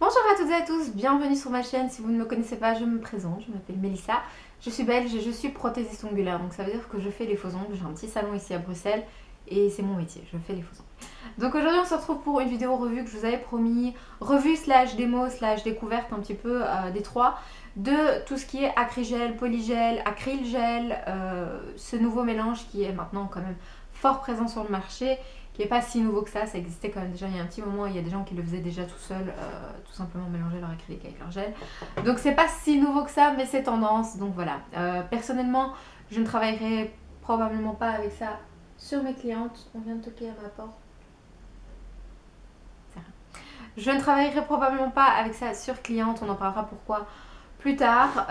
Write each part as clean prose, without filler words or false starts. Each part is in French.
Bonjour à toutes et à tous, bienvenue sur ma chaîne. Si vous ne me connaissez pas, je me présente, je m'appelle Mélissa, je suis belge et je suis prothésiste ongulaire, donc ça veut dire que je fais les faux ongles. J'ai un petit salon ici à Bruxelles et c'est mon métier, je fais les faux ongles. Donc aujourd'hui on se retrouve pour une vidéo revue que je vous avais promis, revue slash démo slash découverte un petit peu des trois, de tout ce qui est acrygel, polygel, acrylgel, ce nouveau mélange qui est maintenant quand même fort présent sur le marché, qui n'est pas si nouveau que ça existait quand même déjà il y a un petit moment, il y a des gens qui le faisaient déjà tout seuls, tout simplement mélanger leur acrylique avec leur gel. Donc c'est pas si nouveau que ça, mais c'est tendance, donc voilà. Personnellement, je ne travaillerai probablement pas avec ça sur mes clientes. On vient de toquer à ma porte. Je ne travaillerai probablement pas avec ça sur cliente, on en parlera pourquoi plus tard.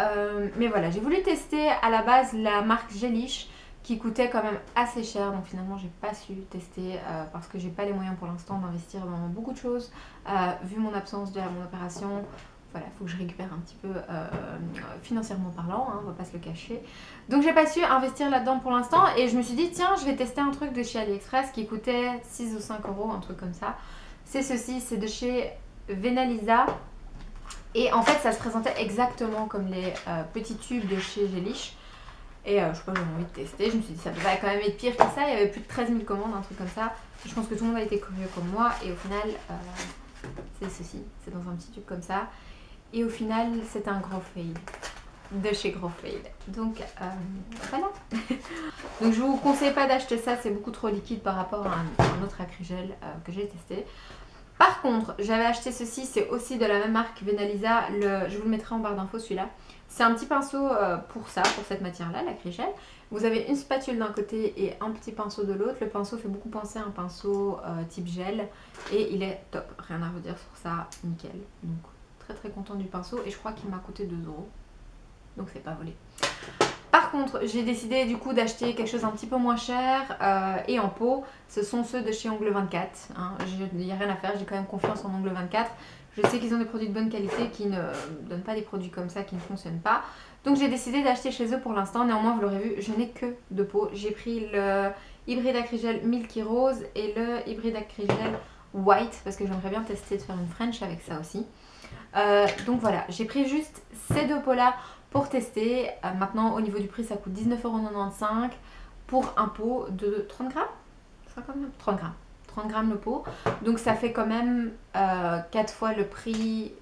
Mais voilà, j'ai voulu tester à la base la marque Gelish, qui coûtait quand même assez cher, donc finalement j'ai pas su tester parce que j'ai pas les moyens pour l'instant d'investir dans beaucoup de choses vu mon absence de mon opération. Voilà, il faut que je récupère un petit peu financièrement parlant, hein, on va pas se le cacher. Donc j'ai pas su investir là-dedans pour l'instant et je me suis dit tiens, je vais tester un truc de chez AliExpress qui coûtait 6 ou 5 euros, un truc comme ça. C'est ceci, c'est de chez Venalisa et en fait ça se présentait exactement comme les petits tubes de chez Gelish. Et je sais pas, j'avais envie de tester, je me suis dit ça devait quand même être pire que ça, il y avait plus de 13 000 commandes, un truc comme ça. Je pense que tout le monde a été curieux comme moi et au final, c'est ceci, c'est dans un petit tube comme ça. Et au final, c'est un gros fail, de chez Gros Fail. Donc voilà. Donc je vous conseille pas d'acheter ça, c'est beaucoup trop liquide par rapport à un autre acrygel que j'ai testé. Par contre, j'avais acheté ceci, c'est aussi de la même marque Venalisa, je vous le mettrai en barre d'infos celui-là. C'est un petit pinceau pour ça, pour cette matière-là, l'acrygel. Vous avez une spatule d'un côté et un petit pinceau de l'autre. Le pinceau fait beaucoup penser à un pinceau type gel et il est top. Rien à redire sur ça, nickel. Donc très très contente du pinceau et je crois qu'il m'a coûté 2 euros. Donc c'est pas volé. Par contre, j'ai décidé du coup d'acheter quelque chose un petit peu moins cher et en pot. Ce sont ceux de chez Ongle 24. Hein. Il n'y a rien à faire, j'ai quand même confiance en Ongle 24. Je sais qu'ils ont des produits de bonne qualité qui ne donnent pas des produits comme ça qui ne fonctionnent pas. Donc j'ai décidé d'acheter chez eux pour l'instant. Néanmoins, vous l'aurez vu, je n'ai que deux pots. J'ai pris le hybride acrygel Milky Rose et le hybride acrygel White parce que j'aimerais bien tester de faire une French avec ça aussi. Donc voilà, j'ai pris juste ces deux pots là pour tester. Maintenant au niveau du prix ça coûte 19,95 € pour un pot de 30 grammes. 30 grammes. 30 grammes le pot. Donc ça fait quand même 4 fois le prix,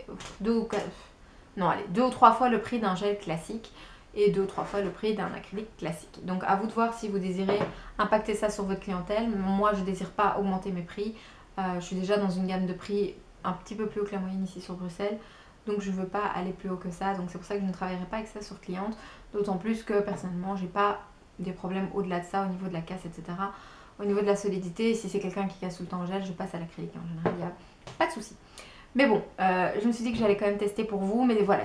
2 ou 3 fois le prix d'un gel classique et 2 ou 3 fois le prix d'un acrylique classique. Donc à vous de voir si vous désirez impacter ça sur votre clientèle. Moi je ne désire pas augmenter mes prix. Je suis déjà dans une gamme de prix un petit peu plus haut que la moyenne ici sur Bruxelles. Donc je ne veux pas aller plus haut que ça. Donc c'est pour ça que je ne travaillerai pas avec ça sur cliente. D'autant plus que personnellement j'ai pas des problèmes au-delà de ça au niveau de la casse, etc. Au niveau de la solidité, si c'est quelqu'un qui casse tout le temps en gel, je passe à l'acrylique. En général, il n'y a pas de souci. Mais bon, je me suis dit que j'allais quand même tester pour vous. Mais voilà,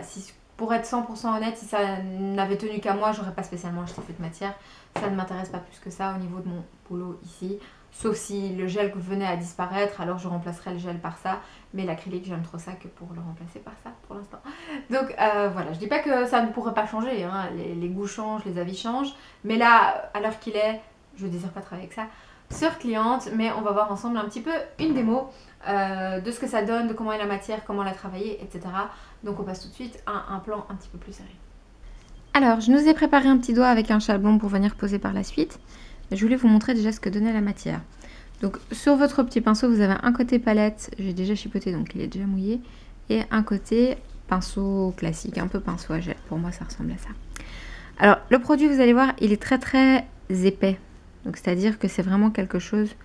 pour être 100% honnête, si ça n'avait tenu qu'à moi, j'aurais pas spécialement acheté cette matière. Ça ne m'intéresse pas plus que ça au niveau de mon boulot ici. Sauf si le gel venait à disparaître, alors je remplacerai le gel par ça. Mais l'acrylique, j'aime trop ça que pour le remplacer par ça pour l'instant. Donc voilà, je dis pas que ça ne pourrait pas changer. Hein. Les goûts changent, les avis changent. Mais là, à l'heure qu'il est, je ne désire pas travailler avec ça sur cliente, mais on va voir ensemble un petit peu une démo de ce que ça donne, de comment est la matière, comment la travailler, etc. Donc on passe tout de suite à un plan un petit peu plus sérieux. Alors, je nous ai préparé un petit doigt avec un chablon pour venir poser par la suite. Je voulais vous montrer déjà ce que donnait la matière. Donc sur votre petit pinceau, vous avez un côté palette, j'ai déjà chipoté donc il est déjà mouillé, et un côté pinceau classique, un peu pinceau à gel. Pour moi ça ressemble à ça. Alors le produit, vous allez voir, il est très très épais. Donc c'est-à-dire que c'est vraiment quelque chose,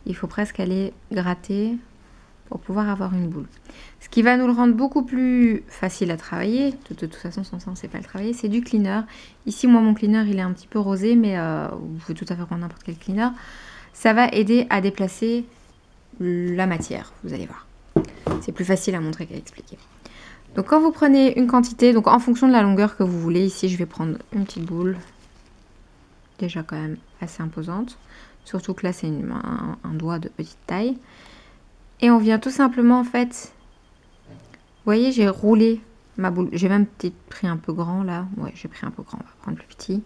il faut presque aller gratter pour pouvoir avoir une boule. Ce qui va nous le rendre beaucoup plus facile à travailler, de toute façon sans ça on ne sait pas le travailler, c'est du cleaner. Ici moi mon cleaner il est un petit peu rosé, mais vous pouvez tout à fait prendre n'importe quel cleaner. Ça va aider à déplacer la matière, vous allez voir. C'est plus facile à montrer qu'à expliquer. Donc quand vous prenez une quantité, donc en fonction de la longueur que vous voulez, ici je vais prendre une petite boule. Déjà quand même assez imposante, surtout que là c'est un doigt de petite taille, et on vient tout simplement en fait, vous voyez j'ai roulé ma boule, j'ai même peut-être pris un peu grand là, ouais j'ai pris un peu grand, on va prendre le petit,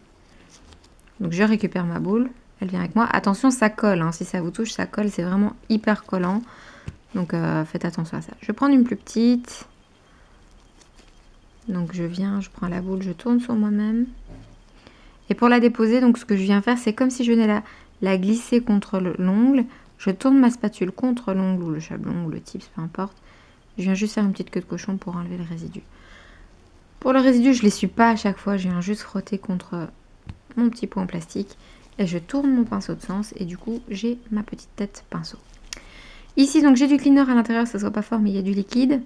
donc je récupère ma boule, elle vient avec moi, attention ça colle, hein. Si ça vous touche ça colle, c'est vraiment hyper collant, Donc faites attention à ça. Je vais prendre une plus petite. Donc je viens, je prends la boule, je tourne sur moi-même. Et pour la déposer, donc ce que je viens faire, c'est comme si je venais la glisser contre l'ongle. Je tourne ma spatule contre l'ongle ou le chablon ou le tips, peu importe. Je viens juste faire une petite queue de cochon pour enlever le résidu. Pour le résidu, je ne l'essuie pas à chaque fois. Je viens juste frotter contre mon petit pot en plastique. Et je tourne mon pinceau de sens. Et du coup, j'ai ma petite tête pinceau. Ici, donc j'ai du cleaner à l'intérieur. Ça ne soit pas fort, mais il y a du liquide.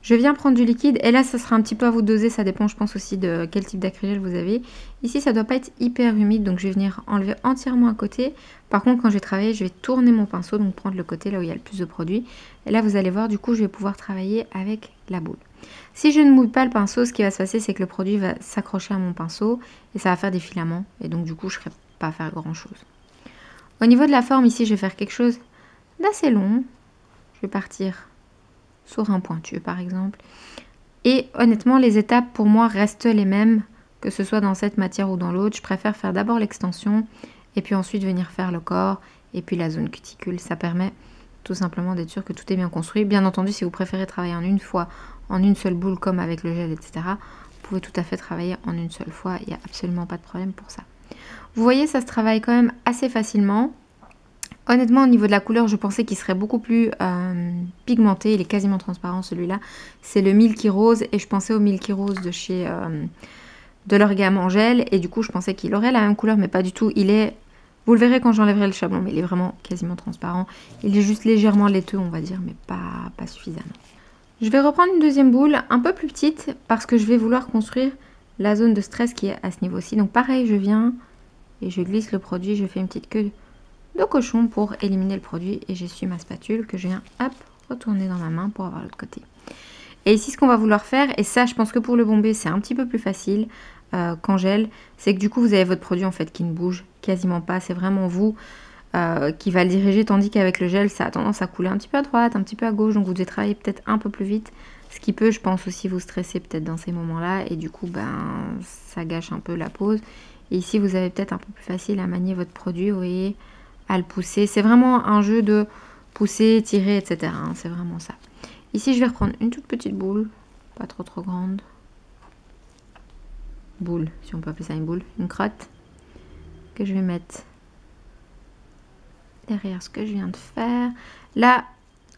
Je viens prendre du liquide. Et là, ça sera un petit peu à vous de doser. Ça dépend, je pense, aussi de quel type d'acrygel vous avez. Ici, ça ne doit pas être hyper humide. Donc, je vais venir enlever entièrement à côté. Par contre, quand je vais travailler, je vais tourner mon pinceau. Donc, prendre le côté là où il y a le plus de produit. Et là, vous allez voir, du coup, je vais pouvoir travailler avec la boule. Si je ne mouille pas le pinceau, ce qui va se passer, c'est que le produit va s'accrocher à mon pinceau et ça va faire des filaments. Et donc, du coup, je ne serai pas à faire grand-chose. Au niveau de la forme, ici, je vais faire quelque chose d'assez long. Je vais partir sur un pointu, par exemple. Et honnêtement, les étapes, pour moi, restent les mêmes, que ce soit dans cette matière ou dans l'autre. Je préfère faire d'abord l'extension et puis ensuite venir faire le corps et puis la zone cuticule. Ça permet tout simplement d'être sûr que tout est bien construit. Bien entendu, si vous préférez travailler en une fois, en une seule boule comme avec le gel, etc., vous pouvez tout à fait travailler en une seule fois. Il n'y a absolument pas de problème pour ça. Vous voyez, ça se travaille quand même assez facilement. Honnêtement, au niveau de la couleur, je pensais qu'il serait beaucoup plus pigmenté. Il est quasiment transparent, celui-là. C'est le Milky Rose et je pensais au Milky Rose de chez de leur gamme en gel. Et du coup, je pensais qu'il aurait la même couleur, mais pas du tout. Il est... Vous le verrez quand j'enlèverai le chablon, mais il est vraiment quasiment transparent. Il est juste légèrement laiteux, on va dire, mais pas suffisamment. Je vais reprendre une deuxième boule, un peu plus petite, parce que je vais vouloir construire la zone de stress qui est à ce niveau-ci. Donc pareil, je viens et je glisse le produit, je fais une petite queue de cochon pour éliminer le produit. Et j'essuie ma spatule que je viens, hop, retourner dans ma main pour avoir l'autre côté. Et ici, ce qu'on va vouloir faire, et ça, je pense que pour le bombé, c'est un petit peu plus facile qu'en gel, c'est que du coup, vous avez votre produit en fait qui ne bouge quasiment pas. C'est vraiment vous qui va le diriger, tandis qu'avec le gel, ça a tendance à couler un petit peu à droite, un petit peu à gauche. Donc, vous devez travailler peut-être un peu plus vite, ce qui peut, je pense, aussi vous stresser peut-être dans ces moments-là. Et du coup, ben, ça gâche un peu la pose. Et ici, vous avez peut-être un peu plus facile à manier votre produit, vous voyez, à le pousser. C'est vraiment un jeu de pousser, tirer, etc. Hein, c'est vraiment ça. Ici, je vais reprendre une toute petite boule, pas trop grande. Boule, si on peut appeler ça une boule, une crotte, que je vais mettre derrière ce que je viens de faire. Là,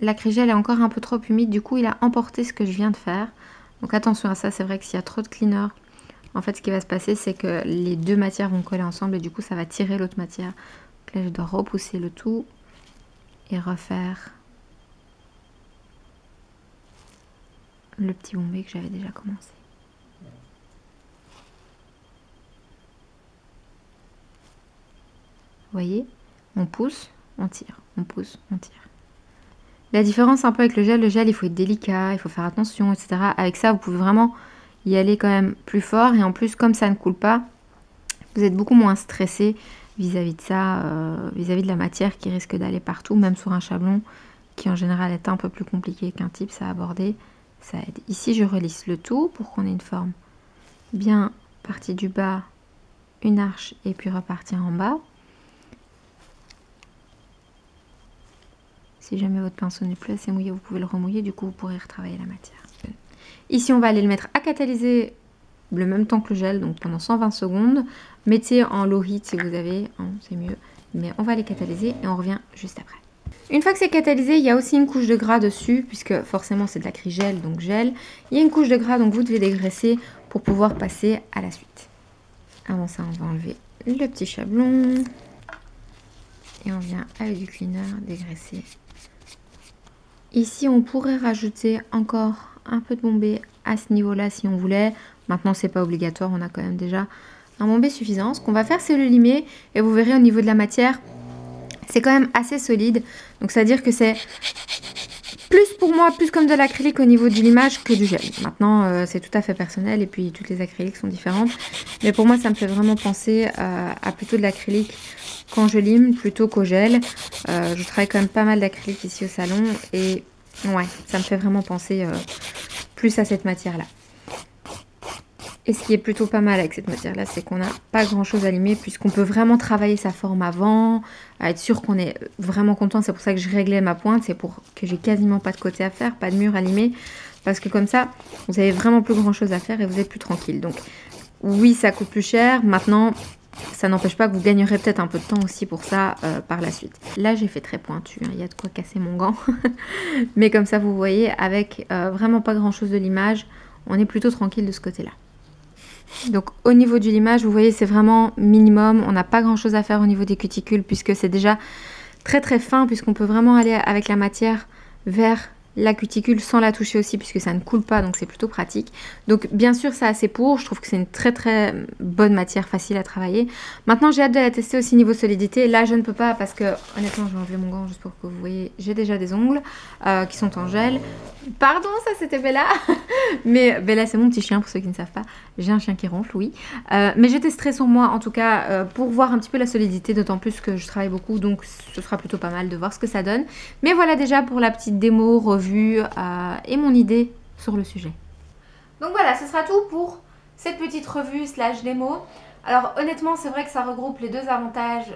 l'acrygel est encore un peu trop humide, du coup, il a emporté ce que je viens de faire. Donc attention à ça, c'est vrai que s'il y a trop de cleaner, en fait, ce qui va se passer, c'est que les deux matières vont coller ensemble et du coup, ça va tirer l'autre matière. Donc là, je dois repousser le tout et refaire le petit bombé que j'avais déjà commencé. Vous voyez, on pousse, on tire, on pousse, on tire. La différence un peu avec le gel, il faut être délicat, il faut faire attention, etc. Avec ça, vous pouvez vraiment y aller quand même plus fort. Et en plus, comme ça ne coule pas, vous êtes beaucoup moins stressé vis-à-vis de ça, vis-à-vis de la matière qui risque d'aller partout, même sur un chablon qui en général est un peu plus compliqué qu'un tips à aborder. Ça aide. Ici, je relisse le tout pour qu'on ait une forme bien partie du bas, une arche et puis repartir en bas. Si jamais votre pinceau n'est plus assez mouillé, vous pouvez le remouiller, du coup vous pourrez retravailler la matière. Ici, on va aller le mettre à catalyser le même temps que le gel, donc pendant 120 secondes. Mettez en low heat si vous avez, hein, c'est mieux. Mais on va les catalyser et on revient juste après. Une fois que c'est catalysé, il y a aussi une couche de gras dessus, puisque forcément c'est de l'acrygel, donc gel. Il y a une couche de gras, donc vous devez dégraisser pour pouvoir passer à la suite. Avant ça, on va enlever le petit chablon. Et on vient avec du cleaner dégraisser. Ici, on pourrait rajouter encore un peu de bombé à ce niveau-là si on voulait. Maintenant, c'est pas obligatoire, on a quand même déjà un bombé suffisant. Ce qu'on va faire, c'est le limer. Et vous verrez au niveau de la matière, c'est quand même assez solide. Donc, c'est-à-dire que c'est plus pour moi, plus comme de l'acrylique au niveau du limage que du gel. Maintenant, c'est tout à fait personnel et puis toutes les acryliques sont différentes. Mais pour moi, ça me fait vraiment penser à plutôt de l'acrylique quand je lime plutôt qu'au gel. Je travaille quand même pas mal d'acrylique ici au salon et ouais, ça me fait vraiment penser plus à cette matière-là. Et ce qui est plutôt pas mal avec cette matière là, c'est qu'on n'a pas grand chose à limer puisqu'on peut vraiment travailler sa forme avant, à être sûr qu'on est vraiment content. C'est pour ça que je réglais ma pointe, c'est pour que j'ai quasiment pas de côté à faire, pas de mur à limer, parce que comme ça vous avez vraiment plus grand chose à faire et vous êtes plus tranquille. Donc oui, ça coûte plus cher, maintenant ça n'empêche pas que vous gagnerez peut-être un peu de temps aussi pour ça par la suite. Là j'ai fait très pointu, hein, il y a de quoi casser mon gant, mais comme ça vous voyez, avec vraiment pas grand chose de limage, on est plutôt tranquille de ce côté là. Donc au niveau du limage, vous voyez, c'est vraiment minimum. On n'a pas grand chose à faire au niveau des cuticules puisque c'est déjà très très fin, puisqu'on peut vraiment aller avec la matière vers la cuticule sans la toucher aussi puisque ça ne coule pas, donc c'est plutôt pratique. Donc bien sûr ça a assez pour, je trouve que c'est une très très bonne matière, facile à travailler. Maintenant j'ai hâte de la tester aussi niveau solidité. Là je ne peux pas parce que honnêtement je vais enlever mon gant juste pour que vous voyez, j'ai déjà des ongles qui sont en gel. Pardon, ça c'était Bella. Mais Bella c'est mon petit chien pour ceux qui ne savent pas, j'ai un chien qui ronfle, oui. Mais je testerai sur moi en tout cas pour voir un petit peu la solidité, d'autant plus que je travaille beaucoup, donc ce sera plutôt pas mal de voir ce que ça donne. Mais voilà déjà pour la petite démo, revue et mon idée sur le sujet. Donc voilà, ce sera tout pour cette petite revue slash démo. Alors honnêtement c'est vrai que ça regroupe les deux avantages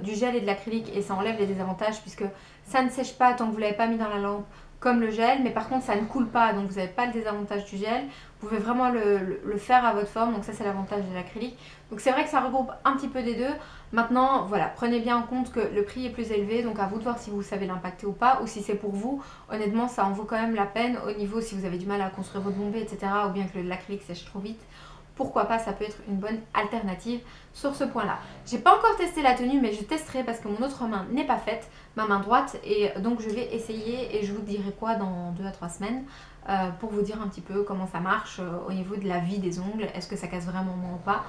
du gel et de l'acrylique et ça enlève les désavantages puisque ça ne sèche pas tant que vous ne l'avez pas mis dans la lampe comme le gel, mais par contre ça ne coule pas, donc vous n'avez pas le désavantage du gel. Vous pouvez vraiment le faire à votre forme, donc ça c'est l'avantage de l'acrylique. Donc c'est vrai que ça regroupe un petit peu des deux. Maintenant voilà, prenez bien en compte que le prix est plus élevé, donc à vous de voir si vous savez l'impacter ou pas, ou si c'est pour vous. Honnêtement ça en vaut quand même la peine au niveau si vous avez du mal à construire votre bombée, etc. ou bien que l'acrylique sèche trop vite. Pourquoi pas, ça peut être une bonne alternative sur ce point là. J'ai pas encore testé la tenue mais je testerai parce que mon autre main n'est pas faite, ma main droite, et donc je vais essayer et je vous dirai quoi dans 2 à 3 semaines pour vous dire un petit peu comment ça marche au niveau de la vie des ongles, est-ce que ça casse vraiment moins ou pas,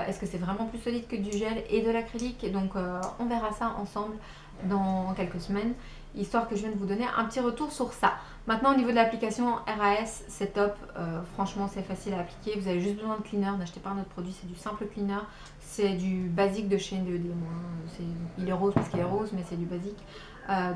est-ce que c'est vraiment plus solide que du gel et de l'acrylique. Donc on verra ça ensemble dans quelques semaines, histoire que je vienne vous donner un petit retour sur ça. Maintenant au niveau de l'application RAS, c'est top, franchement c'est facile à appliquer, vous avez juste besoin de cleaner, n'achetez pas un autre produit, c'est du simple cleaner, c'est du basique de chez NDED, il est rose parce qu'il est rose mais c'est du basique,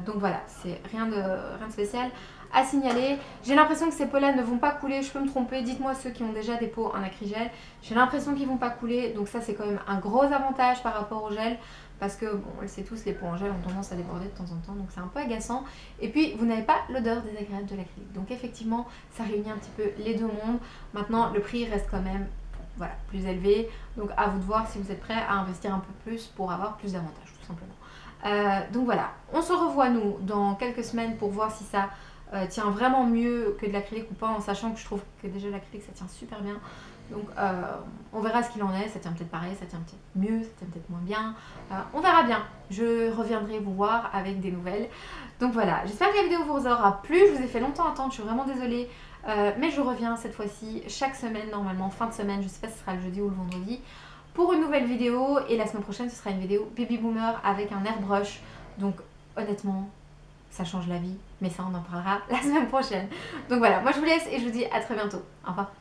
donc voilà, c'est rien de spécial à signaler. J'ai l'impression que ces peaux-là ne vont pas couler, je peux me tromper, dites-moi ceux qui ont déjà des peaux en acrygel, j'ai l'impression qu'ils ne vont pas couler, donc ça c'est quand même un gros avantage par rapport au gel. Parce que, bon, on le sait tous, les peaux en gel ont tendance à déborder de temps en temps, donc c'est un peu agaçant. Et puis, vous n'avez pas l'odeur désagréable de l'acrylique. Donc effectivement, ça réunit un petit peu les deux mondes. Maintenant, le prix reste quand même, voilà, plus élevé. Donc à vous de voir si vous êtes prêt à investir un peu plus pour avoir plus d'avantages, tout simplement. Donc voilà, on se revoit nous dans quelques semaines pour voir si ça tient vraiment mieux que de l'acrylique ou pas, en sachant que je trouve que déjà l'acrylique ça tient super bien. Donc on verra ce qu'il en est, ça tient peut-être pareil, ça tient peut-être mieux, ça tient peut-être moins bien, on verra bien, je reviendrai vous voir avec des nouvelles. Donc voilà, j'espère que la vidéo vous aura plu, je vous ai fait longtemps attendre, je suis vraiment désolée, mais je reviens cette fois-ci chaque semaine normalement, fin de semaine, je sais pas si ce sera le jeudi ou le vendredi, pour une nouvelle vidéo, et la semaine prochaine ce sera une vidéo Baby Boomer avec un airbrush, donc honnêtement ça change la vie, mais ça on en parlera la semaine prochaine. Donc voilà, moi je vous laisse et je vous dis à très bientôt, au revoir.